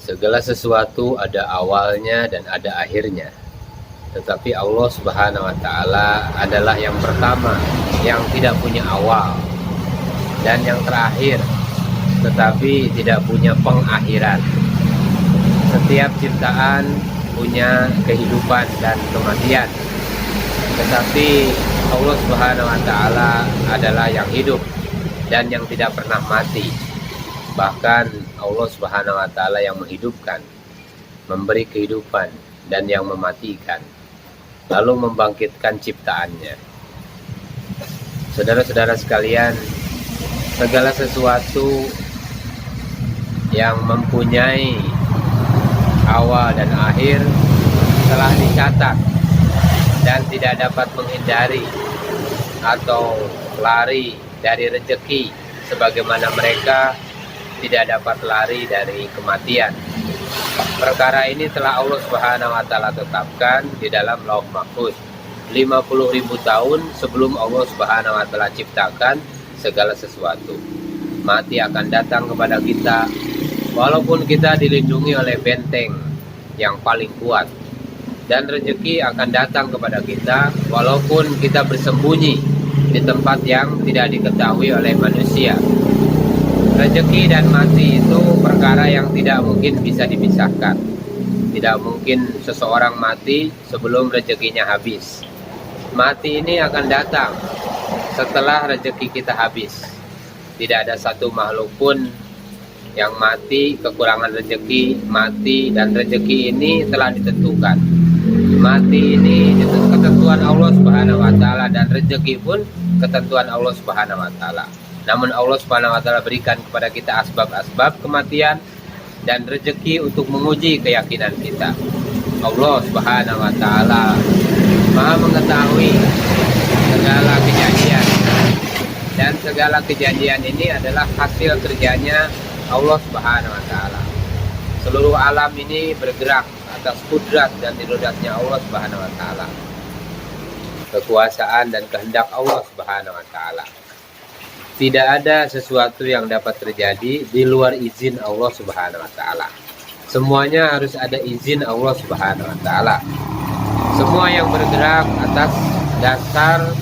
Segala sesuatu ada awalnya dan ada akhirnya. Tetapi Allah Subhanahu wa Ta'ala adalah yang pertama, yang tidak punya awal, dan yang terakhir, tetapi tidak punya pengakhiran. Setiap ciptaan punya kehidupan dan kematian, tetapi Allah Subhanahu wa Ta'ala adalah yang hidup dan yang tidak pernah mati. Bahkan Allah Subhanahu wa Ta'ala yang menghidupkan, memberi kehidupan, dan yang mematikan, lalu membangkitkan ciptaannya. Saudara-saudara sekalian, segala sesuatu yang mempunyai awal dan akhir telah dicatat dan tidak dapat menghindari atau lari dari rezeki, sebagaimana mereka tidak dapat lari dari kematian. Perkara ini telah Allah Subhanahu wa Ta'ala tetapkan di dalam Lauh Mahfuz 50.000 tahun sebelum Allah Subhanahu wa Ta'ala ciptakan segala sesuatu. Mati akan datang kepada kita walaupun kita dilindungi oleh benteng yang paling kuat, dan rezeki akan datang kepada kita walaupun kita bersembunyi di tempat yang tidak diketahui oleh manusia. Rezeki dan mati itu perkara yang tidak mungkin bisa dipisahkan. Tidak mungkin seseorang mati sebelum rezekinya habis. Mati ini akan datang setelah rezeki kita habis. Tidak ada satu makhluk pun yang mati kekurangan rezeki. Mati dan rezeki ini telah ditentukan. Mati ini ketentuan Allah Subhanahu wa Ta'ala, dan rezeki pun ketentuan Allah Subhanahu wa Ta'ala. Namun Allah Subhanahu wa Ta'ala berikan kepada kita asbab-asbab kematian dan rezeki untuk menguji keyakinan kita. Allah Subhanahu wa Ta'ala Maha mengetahui segala kejadian, dan segala kejadian ini adalah hasil kerjanya Allah Subhanahu wa Ta'ala. Seluruh alam ini bergerak atas kudrat dan irodatnya Allah Subhanahu wa Ta'ala, kekuasaan dan kehendak Allah Subhanahu wa Ta'ala. Tidak ada sesuatu yang dapat terjadi di luar izin Allah Subhanahu wa Ta'ala. Semuanya harus ada izin Allah Subhanahu wa Ta'ala. Semua yang bergerak atas dasar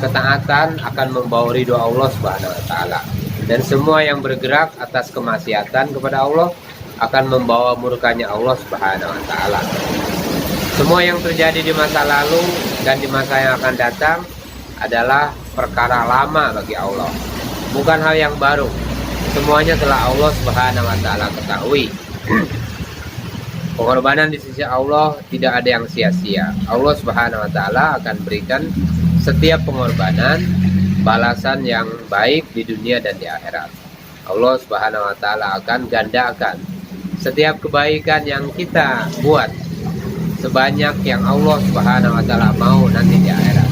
ketaatan akan membawa ridho Allah Subhanahu wa Ta'ala, dan semua yang bergerak atas kemaksiatan kepada Allah akan membawa murkanya Allah Subhanahu wa Ta'ala. Semua yang terjadi di masa lalu dan di masa yang akan datang adalah perkara lama bagi Allah, bukan hal yang baru. Semuanya telah Allah Subhanahu wa Ta'ala ketahui. Pengorbanan di sisi Allah tidak ada yang sia-sia. Allah Subhanahu wa Ta'ala akan berikan setiap pengorbanan balasan yang baik di dunia dan di akhirat. Allah Subhanahu wa Ta'ala akan gandakan setiap kebaikan yang kita buat sebanyak yang Allah Subhanahu wa Ta'ala mau nanti di akhirat.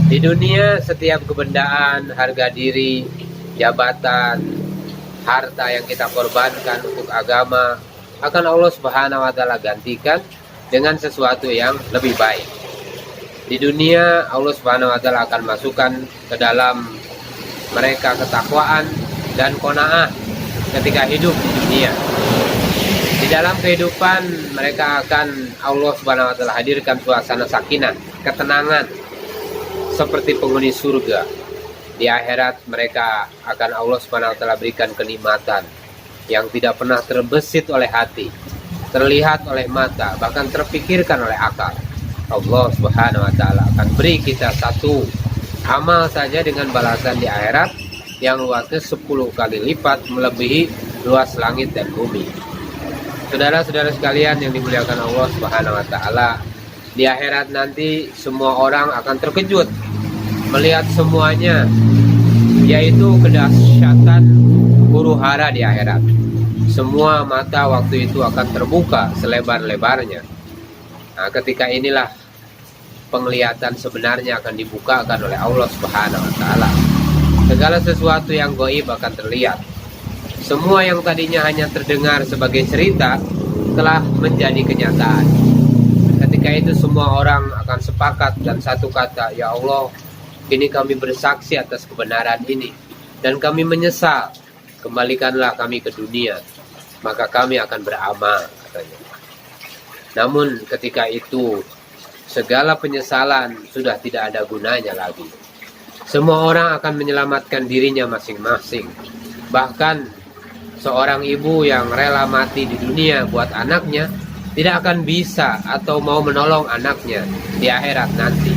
Di dunia setiap kebendaan, harga diri, jabatan, harta yang kita korbankan untuk agama akan Allah Subhanahu wa Ta'ala gantikan dengan sesuatu yang lebih baik. Di dunia Allah Subhanahu wa Ta'ala akan masukkan ke dalam mereka ketakwaan dan qanaah ketika hidup di dunia. Di dalam kehidupan mereka akan Allah Subhanahu wa Ta'ala hadirkan suasana sakinah, ketenangan seperti penghuni surga. Di akhirat mereka akan Allah Subhanahu wa Ta'ala berikan kenikmatan yang tidak pernah terbesit oleh hati, terlihat oleh mata, bahkan terpikirkan oleh akal. Allah Subhanahu wa Ta'ala akan beri kita satu amal saja dengan balasan di akhirat yang luasnya 10 kali lipat melebihi luas langit dan bumi. Saudara-saudara sekalian yang dimuliakan Allah Subhanahu wa Ta'ala, di akhirat nanti semua orang akan terkejut melihat semuanya, yaitu kedahsyatan huru-hara di akhirat. Semua mata waktu itu akan terbuka selebar-lebarnya. Nah, ketika inilah penglihatan sebenarnya akan dibukakan oleh Allah Subhanahu wa Ta'ala. Segala sesuatu yang gaib akan terlihat. Semua yang tadinya hanya terdengar sebagai cerita telah menjadi kenyataan. Ketika itu semua orang akan sepakat dan satu kata, ya Allah, kini kami bersaksi atas kebenaran ini dan kami menyesal. Kembalikanlah kami ke dunia. maka kami akan beramal, katanya. Namun ketika itu segala penyesalan sudah tidak ada gunanya lagi. Semua orang akan menyelamatkan dirinya masing-masing. Bahkan seorang ibu yang rela mati di dunia buat anaknya tidak akan bisa atau mau menolong anaknya di akhirat nanti.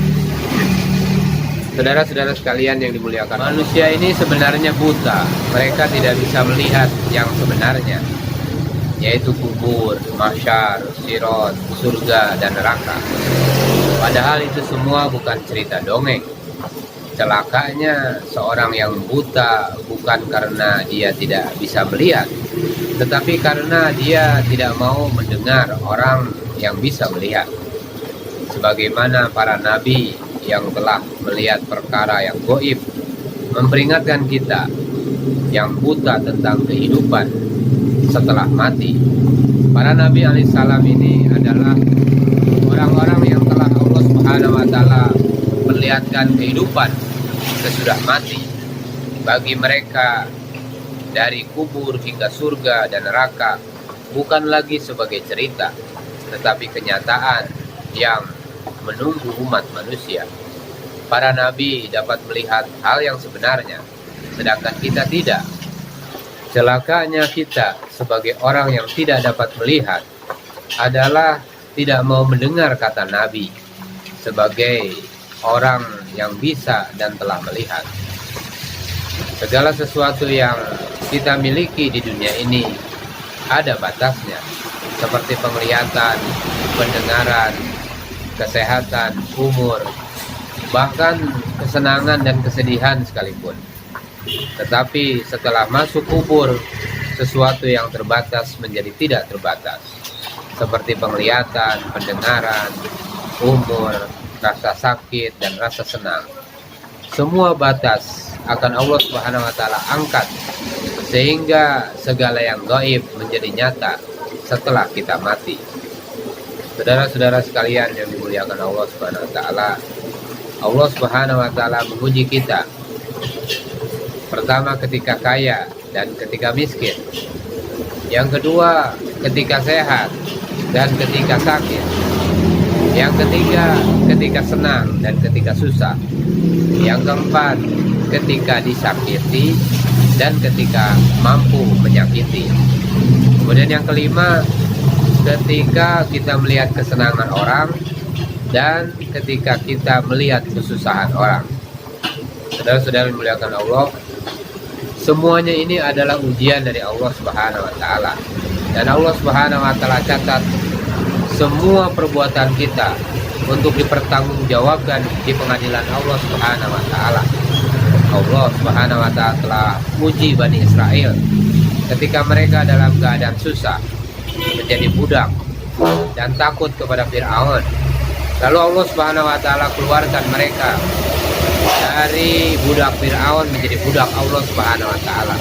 Saudara-saudara sekalian yang dimuliakan, manusia ini sebenarnya buta. Mereka tidak bisa melihat yang sebenarnya, yaitu kubur, mahsyar, sirat, surga, dan neraka. Padahal itu semua bukan cerita dongeng. Celakanya seorang yang buta bukan karena dia tidak bisa melihat, tetapi karena dia tidak mau mendengar orang yang bisa melihat. Sebagaimana para nabi yang telah melihat perkara yang gaib memperingatkan kita yang buta tentang kehidupan setelah mati. Para nabi alaihissalam ini adalah orang-orang yang telah Allah Subhanahu wa taala perlihatkan kehidupan sesudah mati. Bagi mereka, dari kubur hingga surga dan neraka bukan lagi sebagai cerita, tetapi kenyataan yang menunggu umat manusia. Para nabi dapat melihat hal yang sebenarnya, sedangkan kita tidak. Celakanya kita sebagai orang yang tidak dapat melihat adalah tidak mau mendengar kata nabi sebagai orang yang bisa dan telah melihat. Segala sesuatu yang kita miliki di dunia ini ada batasnya, seperti penglihatan, pendengaran, kesehatan, umur, bahkan kesenangan dan kesedihan sekalipun. Tetapi setelah masuk kubur, sesuatu yang terbatas menjadi tidak terbatas, seperti penglihatan, pendengaran, umur, rasa sakit, dan rasa senang. Semua batas akan Allah Subhanahu wa taala angkat, sehingga segala yang gaib menjadi nyata setelah kita mati. Saudara-saudara sekalian yang dimuliakan Allah Subhanahu wa taala, Allah Subhanahu wa taala menguji kita. Pertama ketika kaya dan ketika miskin. Yang kedua ketika sehat dan ketika sakit. Yang ketiga ketika senang dan ketika susah. Yang keempat ketika disakiti dan ketika mampu menyakiti. Kemudian yang kelima, ketika kita melihat kesenangan orang dan ketika kita melihat kesusahan orang. Saudara-saudara yang dimuliakan Allah, semuanya ini adalah ujian dari Allah Subhanahu wa taala. Dan Allah Subhanahu wa taala catat semua perbuatan kita untuk dipertanggungjawabkan di pengadilan Allah Subhanahu wa taala. Allah Subhanahu wa taala telah uji Bani Israel ketika mereka dalam keadaan susah, menjadi budak dan takut kepada Fir'aun. Lalu Allah Subhanahu wa taala keluarkan mereka dari budak Fir'aun menjadi budak Allah Subhanahu wa taala.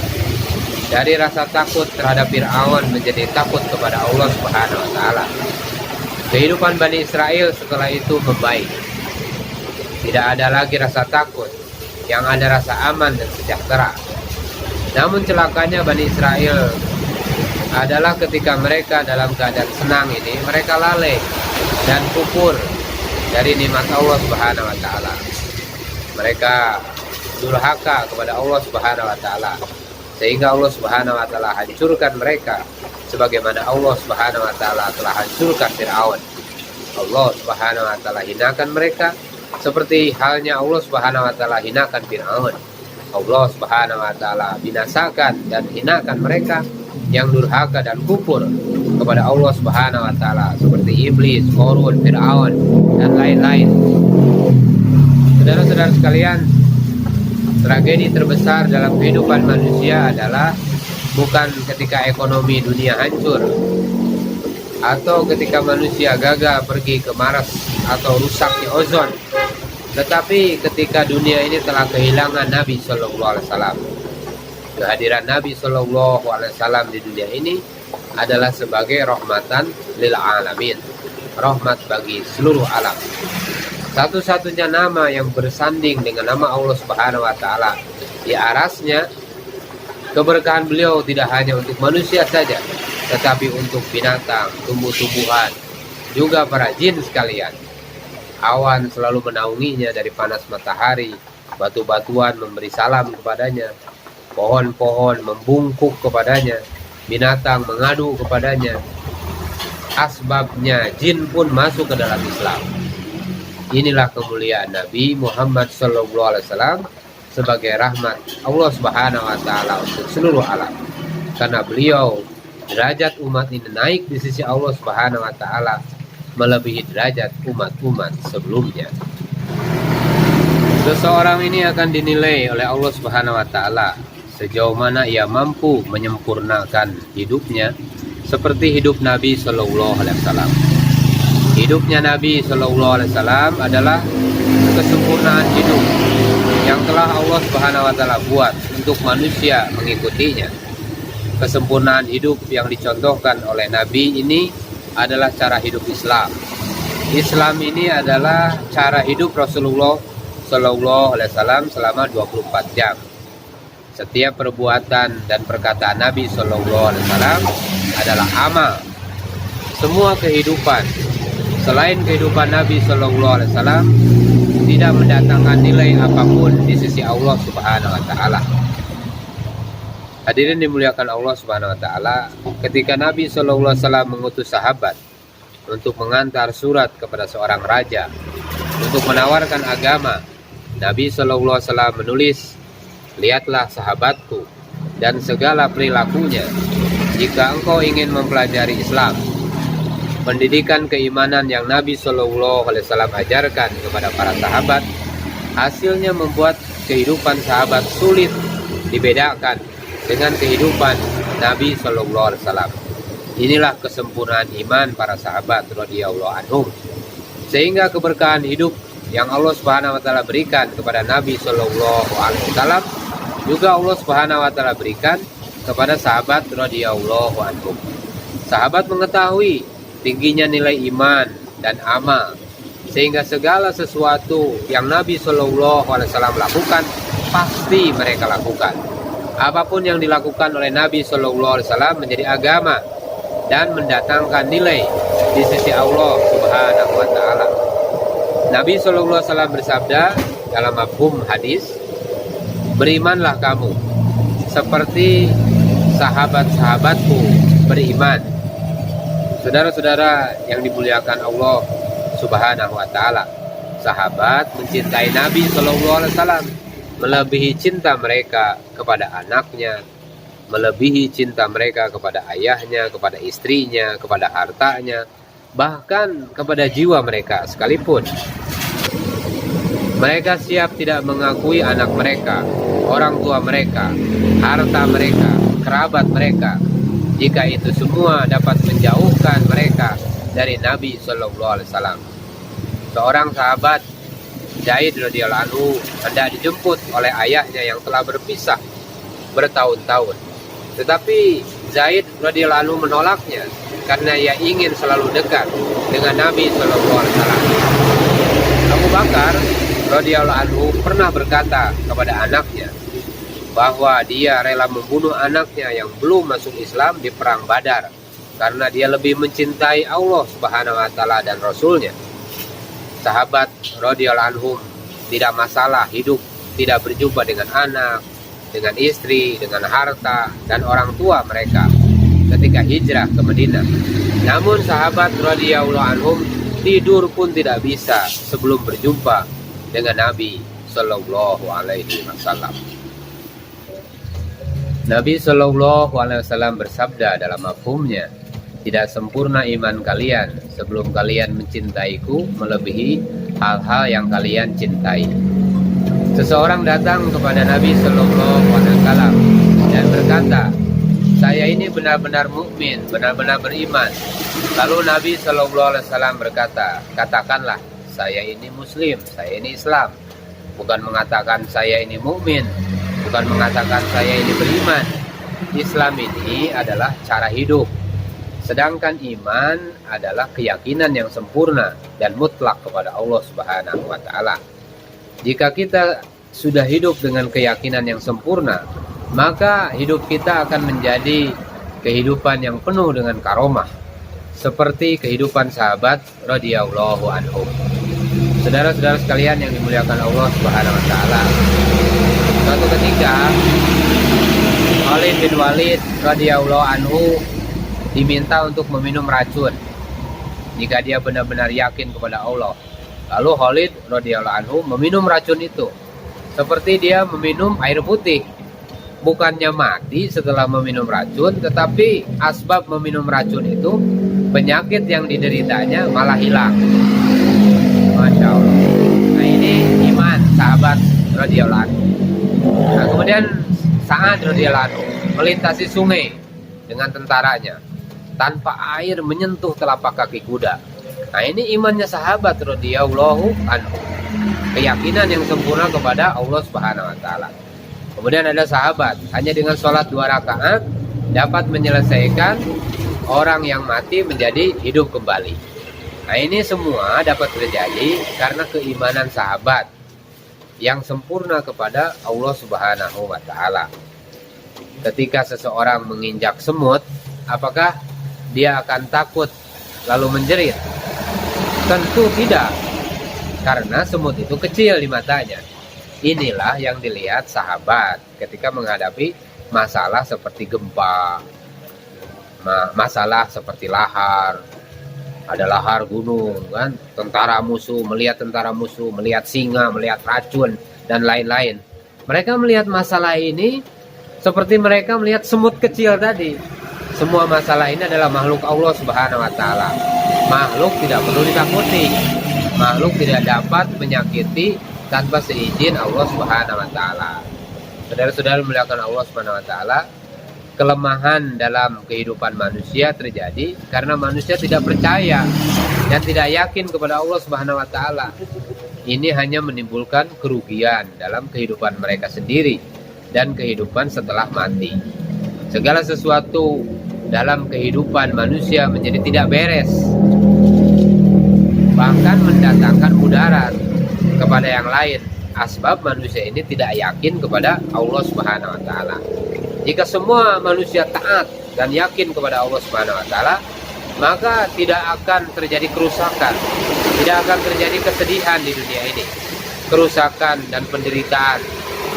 Dari rasa takut terhadap Fir'aun menjadi takut kepada Allah Subhanahu wa taala. Kehidupan Bani Israel setelah itu membaik. Tidak ada lagi rasa takut, yang ada rasa aman dan sejahtera. Namun celakanya Bani Israel adalah ketika mereka dalam keadaan senang ini, mereka lalai dan kufur dari nikmat Allah Subhanahu wa taala. Mereka durhaka kepada Allah Subhanahu wa taala, sehingga Allah Subhanahu wa taala hancurkan mereka sebagaimana Allah Subhanahu wa taala telah hancurkan Fir'aun. Allah Subhanahu wa taala hinakan mereka seperti halnya Allah Subhanahu wa taala hinakan Fir'aun. Allah Subhanahu wa taala binasakan dan hinakan mereka yang durhaka dan kufur kepada Allah Subhanahu wa taala seperti iblis, Qarun, Fir'aun dan lain-lain. Saudara-saudara sekalian, tragedi terbesar dalam kehidupan manusia adalah bukan ketika ekonomi dunia hancur atau ketika manusia gagal pergi ke Mars atau rusaknya ozon, tetapi ketika dunia ini telah kehilangan Nabi Shallallahu Alaihi Wasallam. Kehadiran Nabi Shallallahu Alaihi Wasallam di dunia ini adalah sebagai rahmatan lil alamin, rahmat bagi seluruh alam. Satu-satunya nama yang bersanding dengan nama Allah Subhanahu wa taala di arasnya. Keberkahan beliau tidak hanya untuk manusia saja, tetapi untuk binatang, tumbuh-tumbuhan, juga para jin sekalian. Awan selalu menaunginya dari panas matahari, batu-batuan memberi salam kepadanya, pohon-pohon membungkuk kepadanya, binatang mengadu kepadanya. Asbabnya jin pun masuk ke dalam Islam. Inilah kemuliaan Nabi Muhammad SAW sebagai rahmat Allah Subhanahu wa taala untuk seluruh alam. Karena beliau, derajat umat ini naik di sisi Allah Subhanahu wa taala melebihi derajat umat-umat sebelumnya. Seseorang ini akan dinilai oleh Allah Subhanahu wa taala sejauh mana ia mampu menyempurnakan hidupnya seperti hidup Nabi Shallallahu alaihi wasallam. Hidupnya Nabi Shallallahu alaihi wasallam adalah kesempurnaan hidup yang telah Allah Subhanahu wa taala buat untuk manusia mengikutinya. Kesempurnaan hidup yang dicontohkan oleh Nabi ini adalah cara hidup Islam. Islam ini adalah cara hidup Rasulullah Shallallahu alaihi wasallam selama 24 jam. Setiap perbuatan dan perkataan Nabi Shallallahu alaihi wasallam adalah amal. Semua kehidupan selain kehidupan Nabi Shallallahu alaihi wasallam tidak mendatangkan nilai apapun di sisi Allah Subhanahu wa taala. Hadirin dimuliakan Allah Subhanahu wa taala, ketika Nabi Shallallahu alaihi wasallam mengutus sahabat untuk mengantar surat kepada seorang raja untuk menawarkan agama, Nabi Shallallahu alaihi wasallam menulis, "Lihatlah sahabatku dan segala perilakunya. Jika engkau ingin mempelajari Islam, pendidikan keimanan yang Nabi Shallallahu alaihi wasallam ajarkan kepada para sahabat, hasilnya membuat kehidupan sahabat sulit dibedakan dengan kehidupan Nabi Shallallahu alaihi wasallam. Inilah kesempurnaan iman para sahabat radhiyallahu anhum. Sehingga keberkahan hidup yang Allah Subhanahu wa taala berikan kepada Nabi Shallallahu alaihi wasallam juga Allah Subhanahu wa taala berikan kepada sahabat radhiyallahu anhum. Sahabat mengetahui tingginya nilai iman dan amal, sehingga segala sesuatu yang Nabi Shallallahu alaihi wasallam lakukan pasti mereka lakukan. Apapun yang dilakukan oleh Nabi Shallallahu alaihi wasallam menjadi agama dan mendatangkan nilai di sisi Allah Subhanahu wa taala. Nabi Shallallahu alaihi wasallam bersabda dalam mafhum hadis, "Berimanlah kamu seperti sahabat-sahabatku beriman." Saudara-saudara yang dimuliakan Allah Subhanahu wa taala, sahabat mencintai Nabi Shallallahu alaihi wasallam melebihi cinta mereka kepada anaknya, melebihi cinta mereka kepada ayahnya, kepada istrinya, kepada hartanya, bahkan kepada jiwa mereka sekalipun. Mereka siap tidak mengakui anak mereka, orang tua mereka, harta mereka, kerabat mereka, jika itu semua dapat menjauhkan mereka dari Nabi Shallallahu alaihi wasallam. Seorang sahabat, Zaid radhiyallahu anhu, hendak dijemput oleh ayahnya yang telah berpisah bertahun-tahun. Tetapi Zaid radhiyallahu anhu menolaknya karena ia ingin selalu dekat dengan Nabi Shallallahu alaihi wasallam. Abu Bakar radhiyallahu anhu pernah berkata kepada anaknya bahwa dia rela membunuh anaknya yang belum masuk Islam di perang Badar karena dia lebih mencintai Allah Subhanahu wa taala dan Rasulnya. Sahabat radhiyallahu anhum tidak masalah hidup tidak berjumpa dengan anak, dengan istri, dengan harta dan orang tua mereka ketika hijrah ke Madinah. Namun sahabat radhiyallahu anhum tidur pun tidak bisa sebelum berjumpa dengan Nabi Shallallahu alaihi wasallam. Nabi Shallallahu alaihi wasallam bersabda dalam mafhumnya, "Tidak sempurna iman kalian sebelum kalian mencintaiku melebihi hal-hal yang kalian cintai." Seseorang datang kepada Nabi Shallallahu alaihi wasallam dan berkata, "Saya ini benar-benar mukmin, benar-benar beriman." Lalu Nabi Shallallahu alaihi wasallam berkata, "Katakanlah, saya ini muslim, saya ini Islam." Bukan mengatakan saya ini mukmin, bukan mengatakan saya ini beriman. Islam ini adalah cara hidup. Sedangkan iman adalah keyakinan yang sempurna dan mutlak kepada Allah Subhanahu wa taala. Jika kita sudah hidup dengan keyakinan yang sempurna, maka hidup kita akan menjadi kehidupan yang penuh dengan karomah, seperti kehidupan sahabat radhiyallahu anhum. Saudara-saudara sekalian yang dimuliakan Allah Subhanahu wa taala, suatu ketika Khalid bin Walid radhiyallahu anhu diminta untuk meminum racun jika dia benar-benar yakin kepada Allah. Lalu Khalid radhiyallahu anhu meminum racun itu seperti dia meminum air putih. Bukannya mati setelah meminum racun, tetapi asbab meminum racun itu penyakit yang dideritanya malah hilang. Masya Allah. Nah, ini iman sahabat radhiyallahu anhu. Nah, kemudian Sa'ad radhiyallahu anhu melintasi sungai dengan tentaranya tanpa air menyentuh telapak kaki kuda. Nah, ini imannya sahabat radhiyallahu anhu. Keyakinan yang sempurna kepada Allah Subhanahu wa taala. Kemudian ada sahabat hanya dengan sholat 2 rakaat dapat menyelesaikan orang yang mati menjadi hidup kembali. Nah, ini semua dapat terjadi karena keimanan sahabat yang sempurna kepada Allah Subhanahu wa taala. Ketika seseorang menginjak semut, apakah dia akan takut lalu menjerit? Tentu tidak, karena semut itu kecil di matanya. Inilah yang dilihat sahabat ketika menghadapi masalah seperti gempa, masalah seperti lahar. Ada lahar gunung kan, tentara musuh, melihat singa, melihat racun dan lain-lain. Mereka melihat masalah ini seperti mereka melihat semut kecil tadi. Semua masalah ini adalah makhluk Allah Subhanahu wa taala. Makhluk tidak perlu ditakuti. Makhluk tidak dapat menyakiti tanpa seizin Allah Subhanahu wa taala. Saudara-saudara dimuliakan Allah Subhanahu wa taala, kelemahan dalam kehidupan manusia terjadi karena manusia tidak percaya dan tidak yakin kepada Allah Subhanahu wa taala. Ini hanya menimbulkan kerugian dalam kehidupan mereka sendiri dan kehidupan setelah mati. Segala sesuatu dalam kehidupan manusia menjadi tidak beres, bahkan mendatangkan mudarat kepada yang lain. Asbab manusia ini tidak yakin kepada Allah Subhanahu wa taala. Jika semua manusia taat dan yakin kepada Allah Subhanahu wa taala, maka tidak akan terjadi kerusakan, tidak akan terjadi kesedihan di dunia ini. Kerusakan dan penderitaan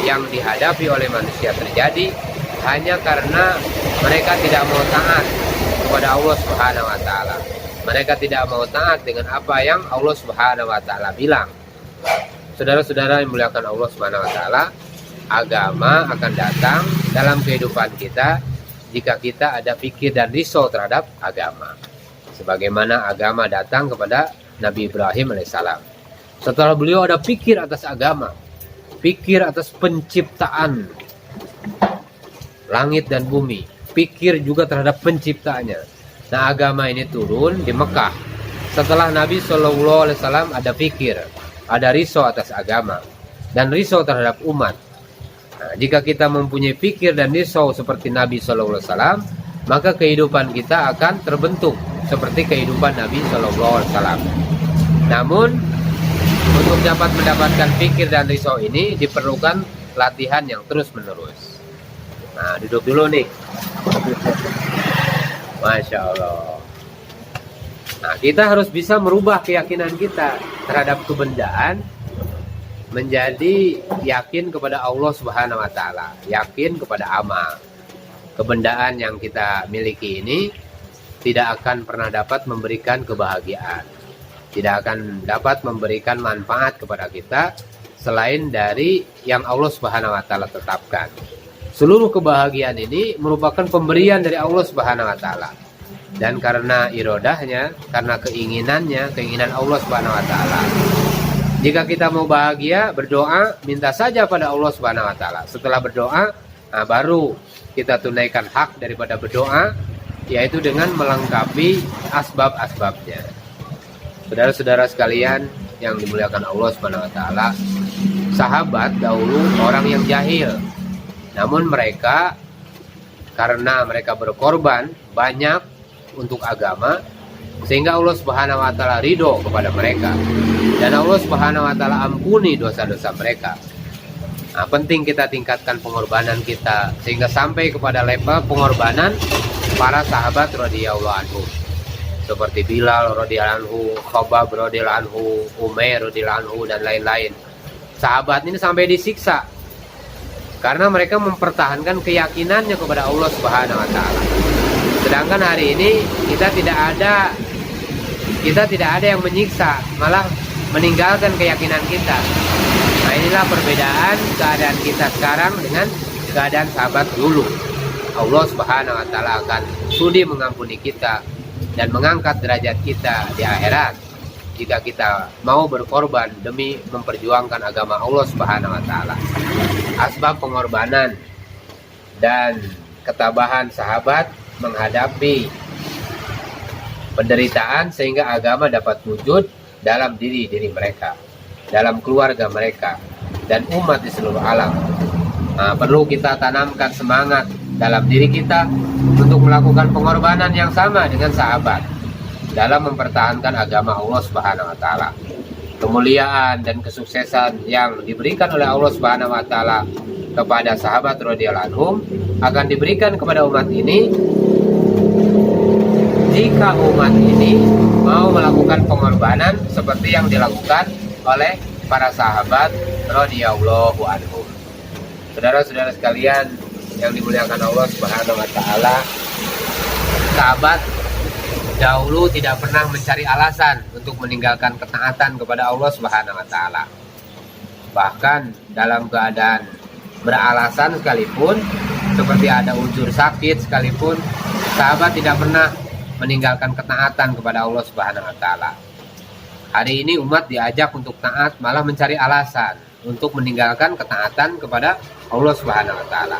yang dihadapi oleh manusia terjadi hanya karena mereka tidak mau taat kepada Allah Subhanahu wa taala. Mereka tidak mau taat dengan apa yang Allah Subhanahu wa taala bilang. Saudara-saudara yang dimuliakan Allah Subhanahu wa taala, agama akan datang dalam kehidupan kita jika kita ada pikir dan risau terhadap agama. Sebagaimana agama datang kepada Nabi Ibrahim alaihissalam. Setelah beliau ada pikir atas agama, pikir atas penciptaan langit dan bumi, pikir juga terhadap penciptanya. Nah, agama ini turun di Mekah. Setelah Nabi SAW ada pikir, ada risau atas agama dan risau terhadap umat. Nah, jika kita mempunyai pikir dan risau seperti Nabi SAW, maka kehidupan kita akan terbentuk seperti kehidupan Nabi SAW. Namun, untuk dapat mendapatkan pikir dan risau ini diperlukan latihan yang terus-menerus. Nah, duduk dulu nih. Masya Allah. Nah, kita harus bisa merubah keyakinan kita terhadap kebendaan menjadi yakin kepada Allah Subhanahu wa taala, yakin kepada amal. Kebendaan yang kita miliki ini tidak akan pernah dapat memberikan kebahagiaan, tidak akan dapat memberikan manfaat kepada kita selain dari yang Allah Subhanahu wa taala tetapkan. Seluruh kebahagiaan ini merupakan pemberian dari Allah Subhanahu wa taala. Dan karena irodahnya, karena keinginan Allah Subhanahu wa taala. Jika kita mau bahagia, berdoa, minta saja pada Allah Subhanahu wa taala. Setelah berdoa, baru kita tunaikan hak daripada berdoa, yaitu dengan melengkapi asbab-asbabnya. Saudara-saudara sekalian yang dimuliakan Allah Subhanahu wa taala, sahabat dahulu orang yang jahil. Namun mereka, karena mereka berkorban banyak untuk agama, sehingga Allah Subhanahu wa taala ridho kepada mereka dan Allah Subhanahu wa taala ampuni dosa-dosa mereka. Nah, penting kita tingkatkan pengorbanan kita sehingga sampai kepada level pengorbanan para sahabat radhiyallahu anhu, seperti Bilal radhiyallahu anhu, Khabbab radhiyallahu anhu, Umair radhiyallahu anhu, dan lain-lain. Sahabat ini sampai disiksa karena mereka mempertahankan keyakinannya kepada Allah Subhanahu wa taala. Sedangkan hari ini kita tidak ada yang menyiksa, malah meninggalkan keyakinan kita. Nah, inilah perbedaan keadaan kita sekarang dengan keadaan sahabat dulu. Allah Subhanahu wa taala akan sudi mengampuni kita dan mengangkat derajat kita di akhirat jika kita mau berkorban demi memperjuangkan agama Allah Subhanahu wa taala. Asbab pengorbanan dan ketabahan sahabat menghadapi penderitaan sehingga agama dapat wujud dalam diri mereka, dalam keluarga mereka, dan umat di seluruh alam. Nah, perlu kita tanamkan semangat dalam diri kita untuk melakukan pengorbanan yang sama dengan sahabat dalam mempertahankan agama Allah Subhanahu wa taala. Kemuliaan dan kesuksesan yang diberikan oleh Allah Subhanahu wa taala kepada sahabat radhiyallahu anhum akan diberikan kepada umat ini jika umat ini mau melakukan pengorbanan seperti yang dilakukan oleh para sahabat radhiyallahu anhum. Saudara-saudara sekalian yang dimuliakan Allah Subhanahu wa taala, sahabat dahulu tidak pernah mencari alasan untuk meninggalkan ketaatan kepada Allah Subhanahu wa taala. Bahkan dalam keadaan beralasan sekalipun, seperti ada unsur sakit sekalipun, sahabat tidak pernah meninggalkan ketaatan kepada Allah Subhanahu wa taala. Hari ini umat diajak untuk taat, malah mencari alasan untuk meninggalkan ketaatan kepada Allah Subhanahu wa taala.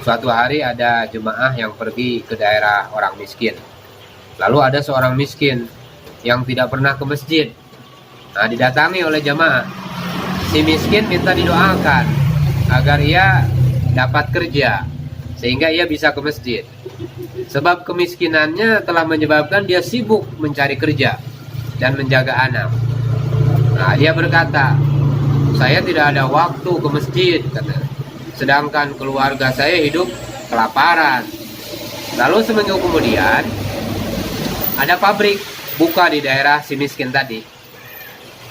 Suatu hari ada jemaah yang pergi ke daerah orang miskin. Lalu ada seorang miskin yang tidak pernah ke masjid. Nah, didatangi oleh jemaah. Si miskin minta didoakan agar ia dapat kerja sehingga ia bisa ke masjid. Sebab kemiskinannya telah menyebabkan dia sibuk mencari kerja dan menjaga anak. Nah, dia berkata, saya tidak ada waktu ke masjid, kata. Sedangkan keluarga saya hidup kelaparan. Lalu seminggu kemudian ada pabrik buka di daerah si miskin tadi.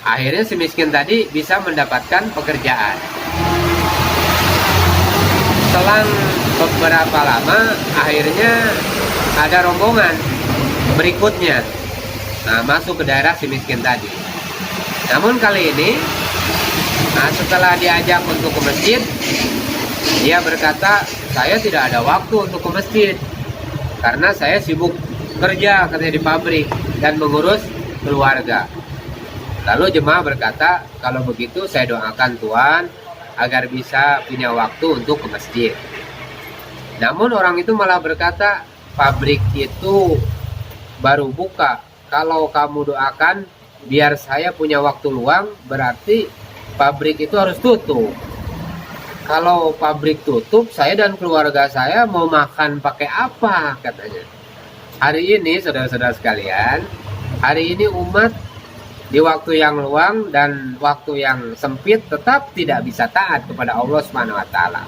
Akhirnya si miskin tadi bisa mendapatkan pekerjaan. Selang beberapa lama, akhirnya ada rombongan berikutnya masuk ke daerah si miskin tadi. Namun kali ini, setelah diajak untuk ke masjid, dia berkata, saya tidak ada waktu untuk ke masjid karena saya sibuk kerja, katanya, di pabrik dan mengurus keluarga. Lalu jemaah berkata, kalau begitu saya doakan Tuhan agar bisa punya waktu untuk ke masjid. Namun orang itu malah berkata, pabrik itu baru buka. Kalau kamu doakan biar saya punya waktu luang, berarti pabrik itu harus tutup. Kalau pabrik tutup, saya dan keluarga saya mau makan pakai apa, katanya. Hari ini, saudara-saudara sekalian, hari ini umat di waktu yang luang dan waktu yang sempit tetap tidak bisa taat kepada Allah Subhanahu wa taala.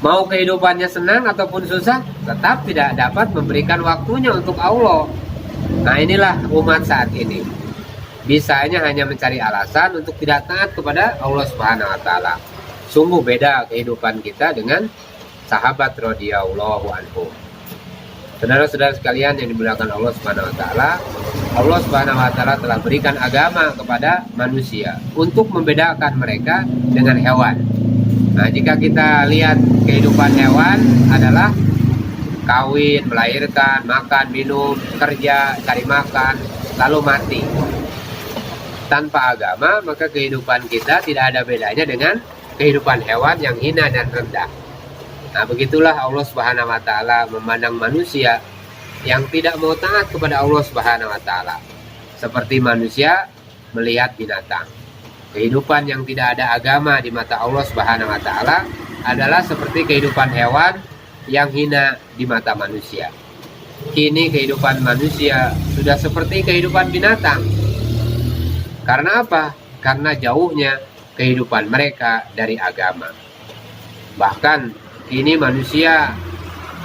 Mau kehidupannya senang ataupun susah, tetap tidak dapat memberikan waktunya untuk Allah. Nah, inilah umat saat ini. Bisanya hanya mencari alasan untuk tidak taat kepada Allah Subhanahu wa taala. Sungguh beda kehidupan kita dengan sahabat radhiyallahu anhu. Saudara-saudara sekalian yang dimuliakan Allah Subhanahu wa taala, Allah Subhanahu wa taala telah berikan agama kepada manusia untuk membedakan mereka dengan hewan. Nah, jika kita lihat kehidupan hewan adalah kawin, melahirkan, makan, minum, kerja, cari makan, lalu mati. Tanpa agama, maka kehidupan kita tidak ada bedanya dengan kehidupan hewan yang hina dan rendah. Nah, begitulah Allah Subhanahu wa taala memandang manusia yang tidak mau taat kepada Allah Subhanahu wa taala. Seperti manusia melihat binatang. Kehidupan yang tidak ada agama di mata Allah Subhanahu wa taala adalah seperti kehidupan hewan yang hina di mata manusia. Kini kehidupan manusia sudah seperti kehidupan binatang. Karena apa? Karena jauhnya kehidupan mereka dari agama. Bahkan kini manusia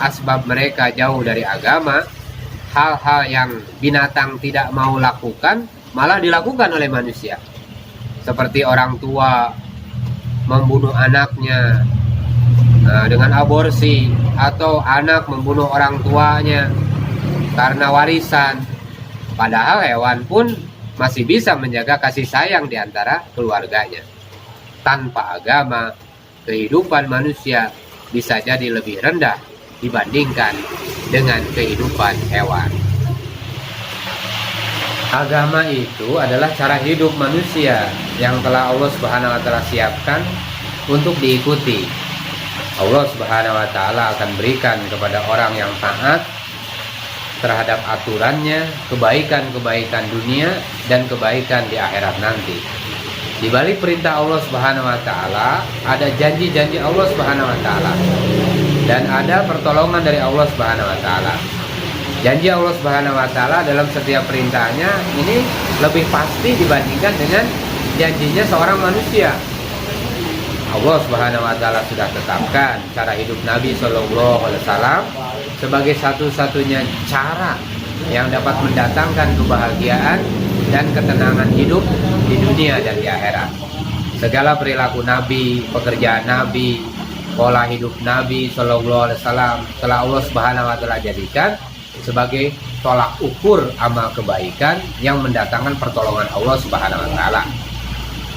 asbab mereka jauh dari agama, hal-hal yang binatang tidak mau lakukan malah dilakukan oleh manusia. Seperti orang tua membunuh anaknya dengan aborsi, atau anak membunuh orang tuanya karena warisan. Padahal hewan pun masih bisa menjaga kasih sayang di antara keluarganya. Tanpa agama, kehidupan manusia bisa jadi lebih rendah dibandingkan dengan kehidupan hewan. Agama itu adalah cara hidup manusia yang telah Allah Subhanahu wa taala siapkan untuk diikuti. Allah Subhanahu wa taala akan berikan kepada orang yang taat terhadap aturannya kebaikan-kebaikan dunia dan kebaikan di akhirat nanti. Di balik perintah Allah Subhanahu wa taala ada janji-janji Allah Subhanahu wa taala dan ada pertolongan dari Allah Subhanahu wa taala. Janji Allah Subhanahu wa taala dalam setiap perintahnya ini lebih pasti dibandingkan dengan janjinya seorang manusia. Allah Subhanahu wa taala sudah tetapkan cara hidup Nabi Shallallahu alaihi wasallam sebagai satu-satunya cara yang dapat mendatangkan kebahagiaan dan ketenangan hidup di dunia dan di akhirat. Segala perilaku Nabi, pekerjaan Nabi, pola hidup Nabi Shallallahu alaihi wasallam telah Allah Subhanahu wa taala jadikan sebagai tolak ukur amal kebaikan yang mendatangkan pertolongan Allah Subhanahu wa taala.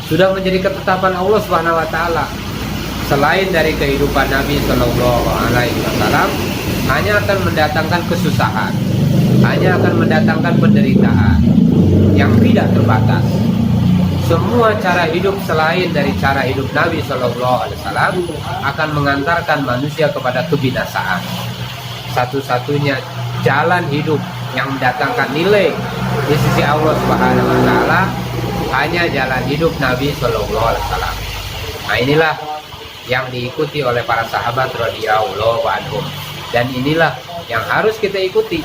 Sudah menjadi ketetapan Allah Subhanahu wa taala. Selain dari kehidupan Nabi Shallallahu alaihi wasallam hanya akan mendatangkan kesusahan, hanya akan mendatangkan penderitaan yang tidak terbatas. Semua cara hidup selain dari cara hidup Nabi Shallallahu alaihi wasallam akan mengantarkan manusia kepada kebinasaan. Satu-satunya jalan hidup yang mendatangkan nilai di sisi Allah Subhanahu wa taala hanya jalan hidup Nabi Shallallahu alaihi wasallam. Nah, inilah yang diikuti oleh para sahabat radhiyallahu anhum, dan inilah yang harus kita ikuti.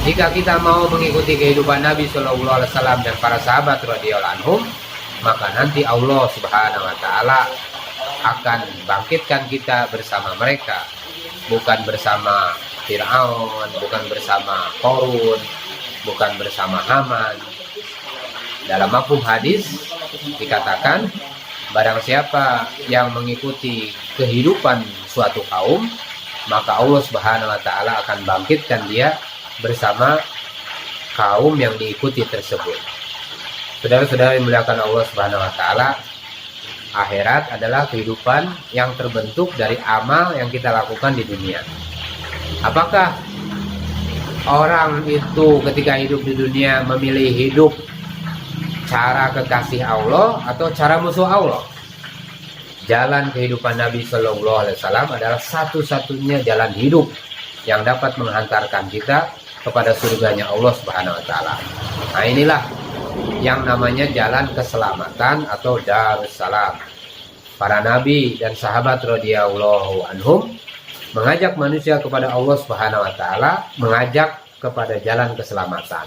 Jika kita mau mengikuti kehidupan Nabi Shallallahu alaihi wasallam dan para sahabat radhiyallahu anhum, maka nanti Allah Subhanahu wa taala akan bangkitkan kita bersama mereka, bukan bersama Fir'aun, bukan bersama Qarun, bukan bersama Haman. Dalam mafhum hadis dikatakan, barang siapa yang mengikuti kehidupan suatu kaum, maka Allah Subhanahu wa taala akan bangkitkan dia bersama kaum yang diikuti tersebut. Saudara-saudara yang dimuliakan Allah Subhanahu wa taala, akhirat adalah kehidupan yang terbentuk dari amal yang kita lakukan di dunia. Apakah orang itu ketika hidup di dunia memilih hidup cara kekasih Allah atau cara musuh Allah? Jalan kehidupan Nabi Shallallahu alaihi wasallam adalah satu-satunya jalan hidup yang dapat menghantarkan kita kepada surganya Allah Subhanahu wa taala. Nah, inilah yang namanya jalan keselamatan atau Darussalam. Para nabi dan sahabat radhiyallahu anhum mengajak manusia kepada Allah Subhanahu wa taala, mengajak kepada jalan keselamatan.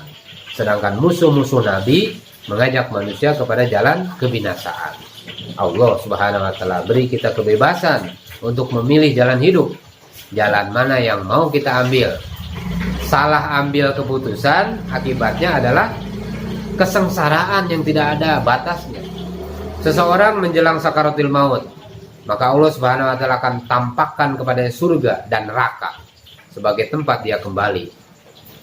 Sedangkan musuh-musuh nabi mengajak manusia kepada jalan kebinasaan. Allah Subhanahu wa taala beri kita kebebasan untuk memilih jalan hidup. Jalan mana yang mau kita ambil. Salah ambil keputusan, akibatnya adalah kesengsaraan yang tidak ada batasnya. Seseorang menjelang sakaratul maut, maka Allah Subhanahu wa taala akan tampakkan kepadanya surga dan neraka sebagai tempat dia kembali.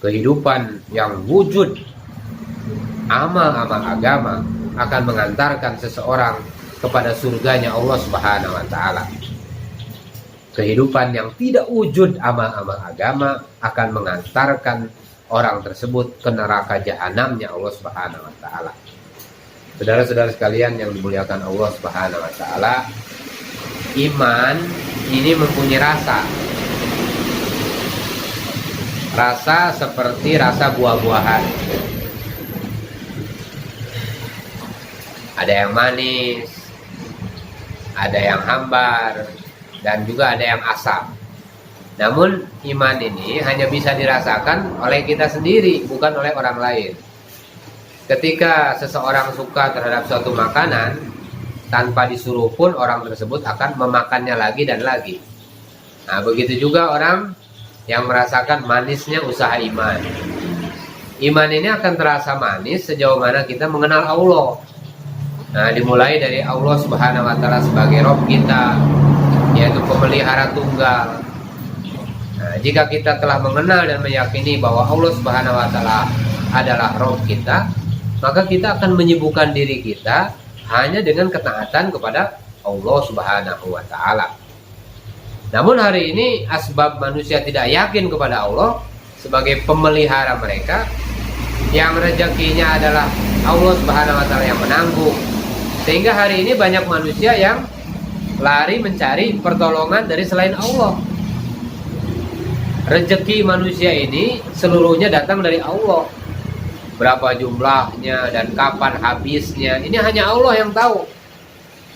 Kehidupan yang wujud amal-amal agama akan mengantarkan seseorang kepada surganya Allah Subhanahu wa taala. Kehidupan yang tidak wujud amal-amal agama akan mengantarkan orang tersebut ke neraka jahanamnya Allah Subhanahu wa taala. Saudara-saudara sekalian yang dimuliakan Allah Subhanahu wa taala, iman ini mempunyai rasa. Rasa seperti rasa buah-buahan. Ada yang manis, ada yang hambar, dan juga ada yang asam. Namun iman ini hanya bisa dirasakan oleh kita sendiri, bukan oleh orang lain. Ketika seseorang suka terhadap suatu makanan, tanpa disuruh pun orang tersebut akan memakannya lagi dan lagi. Nah, begitu juga orang yang merasakan manisnya usaha iman. Iman ini akan terasa manis sejauh mana kita mengenal Allah. Nah, dimulai dari Allah Subhanahu wa taala sebagai Rabb kita, yaitu pemelihara tunggal. Nah, jika kita telah mengenal dan meyakini bahwa Allah Subhanahu wa taala adalah Rabb kita, maka kita akan menyibukkan diri kita hanya dengan ketaatan kepada Allah Subhanahu wa taala. Namun hari ini asbab manusia tidak yakin kepada Allah sebagai pemelihara mereka, yang rezekinya adalah Allah Subhanahu wa taala yang menanggung. Sehingga hari ini banyak manusia yang lari mencari pertolongan dari selain Allah. Rezeki manusia ini seluruhnya datang dari Allah. Berapa jumlahnya dan kapan habisnya, ini hanya Allah yang tahu.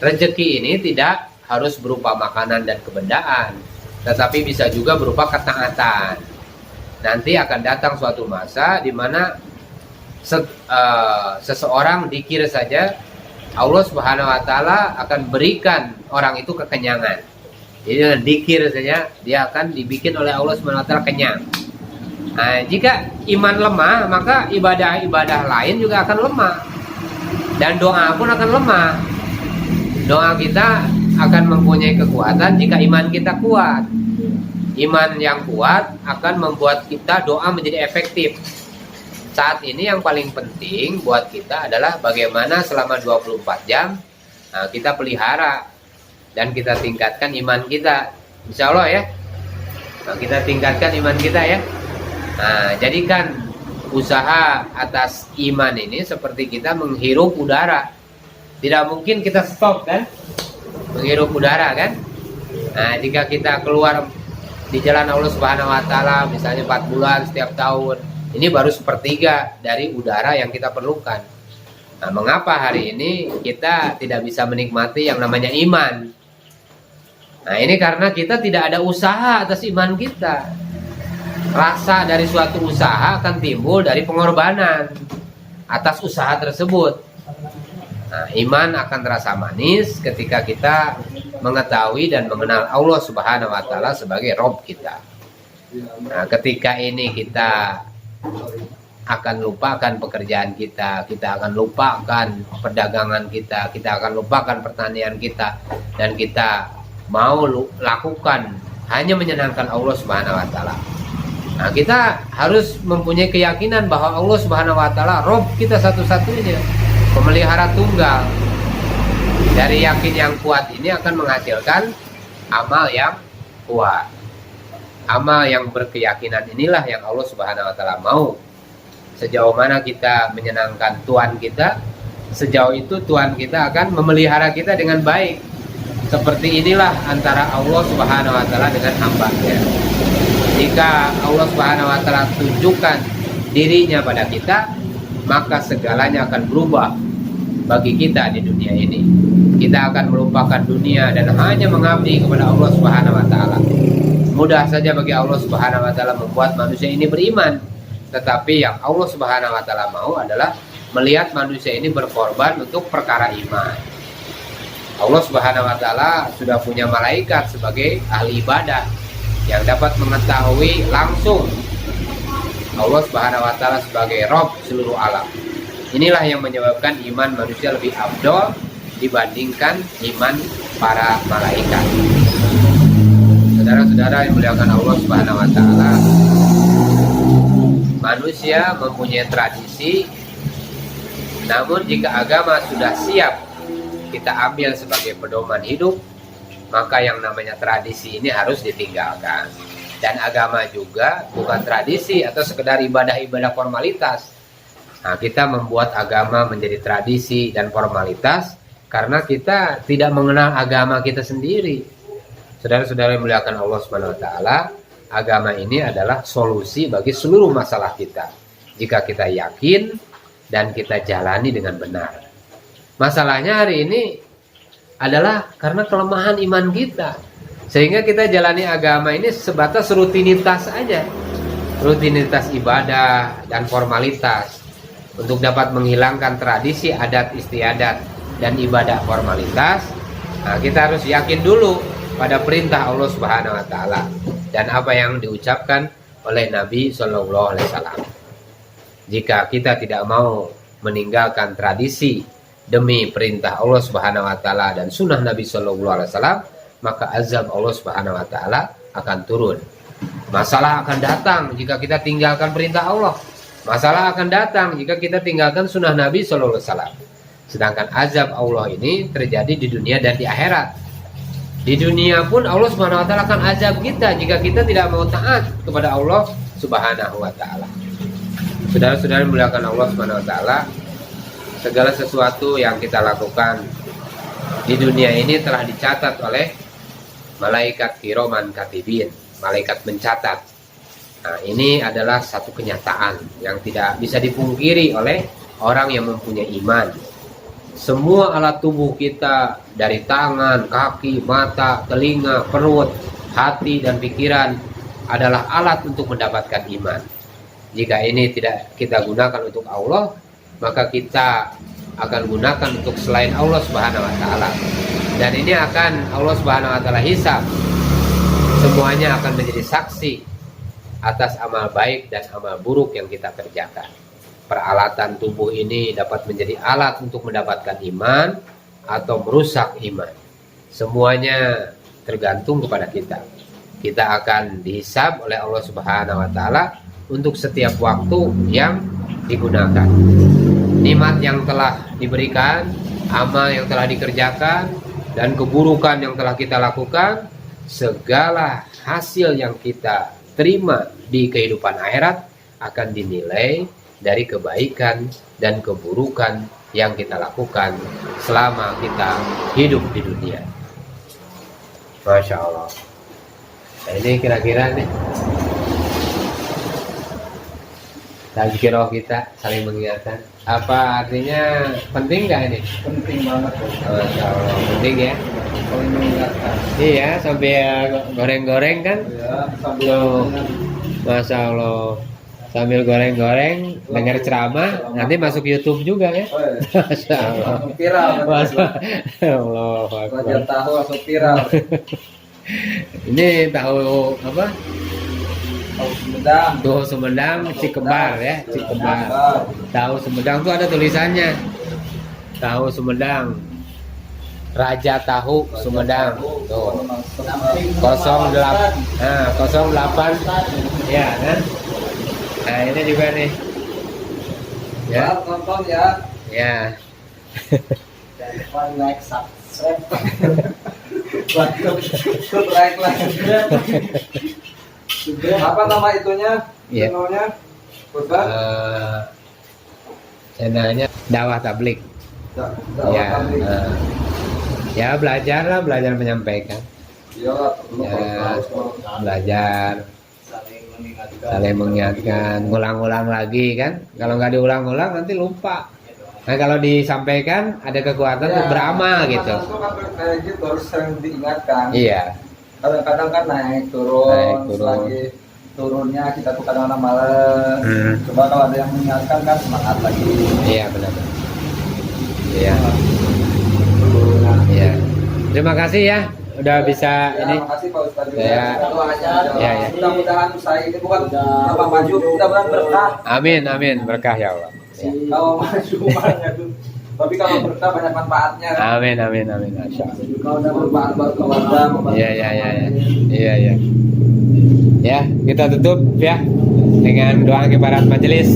Rezeki ini tidak harus berupa makanan dan kebendaan, tetapi bisa juga berupa ketaatan. Nanti akan datang suatu masa di mana seseorang dikira saja Allah Subhanahu wa taala akan berikan orang itu kekenyangan. Jadi dengan dikir saja dia akan dibikin oleh Allah Subhanahu wa taala kenyang. Nah, jika iman lemah, maka ibadah-ibadah lain juga akan lemah. Dan doa pun akan lemah. Doa kita akan mempunyai kekuatan jika iman kita kuat. Iman yang kuat akan membuat kita doa menjadi efektif. Saat ini yang paling penting buat kita adalah bagaimana selama 24 jam kita pelihara dan kita tingkatkan iman kita. Insya Allah ya. Kita tingkatkan iman kita ya. Jadikan usaha atas iman ini seperti kita menghirup udara. Tidak mungkin kita stop kan menghirup udara kan. Jika kita keluar di jalan Allah Subhanahu wa taala misalnya 4 bulan setiap tahun, ini baru sepertiga dari udara yang kita perlukan. Nah, mengapa hari ini kita tidak bisa menikmati yang namanya iman? Nah, ini karena kita tidak ada usaha atas iman kita. Rasa dari suatu usaha akan timbul dari pengorbanan atas usaha tersebut. Nah, iman akan terasa manis ketika kita mengetahui dan mengenal Allah Subhanahu wa taala sebagai Rabb kita. Nah, ketika ini kita akan lupakan pekerjaan kita akan lupakan perdagangan kita akan lupakan pertanian kita, dan kita mau lakukan hanya menyenangkan Allah Subhanahu wa taala. Nah, kita harus mempunyai keyakinan bahwa Allah Subhanahu wa taala Rabb kita satu-satunya, pemelihara tunggal. Dari yakin yang kuat ini akan menghasilkan amal yang kuat. Amal yang berkeyakinan inilah yang Allah Subhanahu wa taala mau. Sejauh mana kita menyenangkan Tuhan kita, sejauh itu Tuhan kita akan memelihara kita dengan baik. Seperti inilah antara Allah Subhanahu wa taala dengan hamba-Nya. Jika Allah Subhanahu wa taala tunjukkan dirinya pada kita, maka segalanya akan berubah bagi kita di dunia ini. Kita akan melupakan dunia dan hanya mengabdi kepada Allah Subhanahu wa taala. Mudah saja bagi Allah Subhanahu wa taala membuat manusia ini beriman. Tetapi yang Allah Subhanahu wa taala mau adalah melihat manusia ini berkorban untuk perkara iman. Allah Subhanahu wa taala sudah punya malaikat sebagai ahli ibadah yang dapat mengetahui langsung Allah Subhanahu wa taala sebagai Rabb seluruh alam. Inilah yang menyebabkan iman manusia lebih afdol dibandingkan iman para malaikat. Saudara-saudara yang dimuliakan Allah Subhanahu wa taala, manusia mempunyai tradisi, namun jika agama sudah siap kita ambil sebagai pedoman hidup, maka yang namanya tradisi ini harus ditinggalkan. Dan agama juga bukan tradisi atau sekedar ibadah-ibadah formalitas. Nah, kita membuat agama menjadi tradisi dan formalitas karena kita tidak mengenal agama kita sendiri. Saudara-saudara yang dimuliakan Allah Subhanahu wa taala, agama ini adalah solusi bagi seluruh masalah kita jika kita yakin dan kita jalani dengan benar. Masalahnya hari ini adalah karena kelemahan iman kita, sehingga kita jalani agama ini sebatas rutinitas saja, rutinitas ibadah dan formalitas. Untuk dapat menghilangkan tradisi adat istiadat dan ibadah formalitas, nah kita harus yakin dulu pada perintah Allah Subhanahu wa taala dan apa yang diucapkan oleh Nabi Shallallahu alaihi wasallam. Jika kita tidak mau meninggalkan tradisi demi perintah Allah Subhanahu wa taala dan sunnah Nabi Shallallahu alaihi wasallam, maka azab Allah Subhanahu wa taala akan turun. Masalah akan datang jika kita tinggalkan perintah Allah. Masalah akan datang jika kita tinggalkan sunnah Nabi Shallallahu alaihi wasallam. Sedangkan azab Allah ini terjadi di dunia dan di akhirat. Di dunia pun Allah Subhanahu wa taala akan azab kita jika kita tidak mau taat kepada Allah Subhanahu wa taala. Saudara-saudara muliakan Allah Subhanahu wa taala, segala sesuatu yang kita lakukan di dunia ini telah dicatat oleh malaikat kiraman katibin, malaikat mencatat. Nah, ini adalah satu kenyataan yang tidak bisa dipungkiri oleh orang yang mempunyai iman. Semua alat tubuh kita dari tangan, kaki, mata, telinga, perut, hati, dan pikiran adalah alat untuk mendapatkan iman. Jika ini tidak kita gunakan untuk Allah, maka kita akan gunakan untuk selain Allah Subhanahu wa taala. Dan ini akan Allah Subhanahu wa taala hisab. Semuanya akan menjadi saksi atas amal baik dan amal buruk yang kita kerjakan. Peralatan tubuh ini dapat menjadi alat untuk mendapatkan iman atau merusak iman. Semuanya tergantung kepada kita. Kita akan dihisab oleh Allah Subhanahu wa taala untuk setiap waktu yang digunakan. Nikmat yang telah diberikan, amal yang telah dikerjakan, dan keburukan yang telah kita lakukan, segala hasil yang kita terima di kehidupan akhirat akan dinilai dari kebaikan dan keburukan yang kita lakukan selama kita hidup di dunia. Masya Allah. Nah, ini kira-kira nih tazkirah kita saling mengingatkan. Apa artinya, penting nggak ini? Penting banget. Masya Allah, penting ya. Saling mengingatkan. Iya, sambil goreng-goreng kan? Ya, sambil Loh, Masya Allah. Sambil goreng-goreng, dengar ceramah, nanti masuk YouTube juga ya. Oh, iya. Masya Allah. Langsung viral. Masya Allah. Belajar tahu langsung viral. Ini tahu apa? Tahu Sumedang. Tahu Sumedang, Cikembar ya, Cikembar. Tahu Sumedang tuh ada tulisannya. Tahu Sumedang. Raja Tahu Sumedang. Tuh. 08. Nah, 08. Ya, kan? Nah, ini juga nih. Ya. Nonton ya. Ya. Jangan lupa like, subscribe. Like. Apa nama itunya? Iya. Channelnya? Ustaz? Channelnya Dakwah Tablik. Ya. Ya, belajar menyampaikan. Iya, Ya, belajar saling mengingatkan, ngulang-ulang lagi kan. Kalau nggak diulang-ulang nanti lupa. Nah, kalau disampaikan ada kekuatan untuk beramal gitu. Itu kan kayak gitu harus sering diingatkan. Iya. Kadang-kadang kan naik turun. Lagi turunnya kita tuh kadang-kadang males. Coba kalau ada yang mengingatkan kan semangat lagi. Iya, benar. Iya. Iya. Terima kasih ya udah bisa Ya, ini. makasih Pak Ustadz juga. Ya. Doanya. Ya, ya. Mudah-mudahan saya ini bukan apa maju, mudah-mudahan berkah. Amin, amin, berkah ya Allah. Ya. Kalau maju banyak tuh. Tapi kalau berkah banyak manfaatnya. Amin, amin, amin. Masya Allah. Kalau udah bermanfaat buat keluarga, Iya, iya, iya, iya. Iya, iya. Ya, kita tutup ya dengan doa kifarat majelis.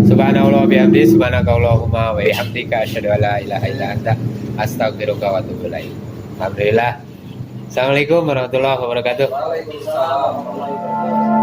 Subhanallah bihamdi, subhanakallahumma wa bihamdika asyhadu an la ilaha illa anta astaghfiruka wa atubu ilaik. Alhamdulillah. Assalamualaikum warahmatullahi wabarakatuh. Waalaikumsalam warahmatullahi wabarakatuh.